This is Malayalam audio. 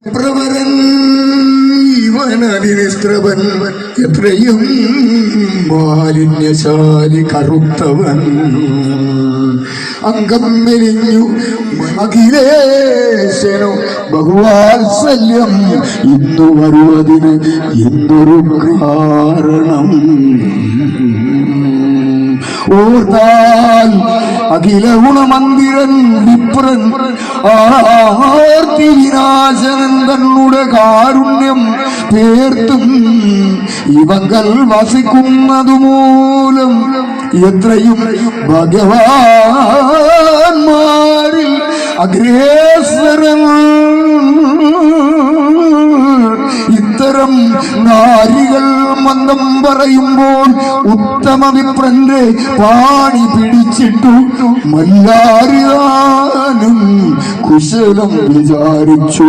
പ്രവരൻ ഇവനതിനിസ്ത്രവൻ എത്രയും മാലിന്യശാലി കറുത്തവൻ അംഗം മെലിഞ്ഞു അഖിലേശനു ബഹുവാത്സല്യം ഇന്നു വരുവതിന് എന്തൊരു കാരണം ഓർത്താൽ അഖില ഗുണമന്ദിരൻ വിപ്രൻ ആർത്തി വിനാശനൻ തന്നുടെ കാരുണ്യം പേർത്തും ഇവങ്കൽ വസിക്കുന്നതുമൂലം എത്രയും ഭഗവാന്മാരിൽ അഗ്രേസരൻ ഇത്തരം നാരികൾ മന്ദം പറയുമ്പോൾ ഉത്തമ വിപ്രന്റെ പാണി പിടിച്ചിട്ടു മല്ലാരിയാനും കുശലം വിചാരിച്ചു.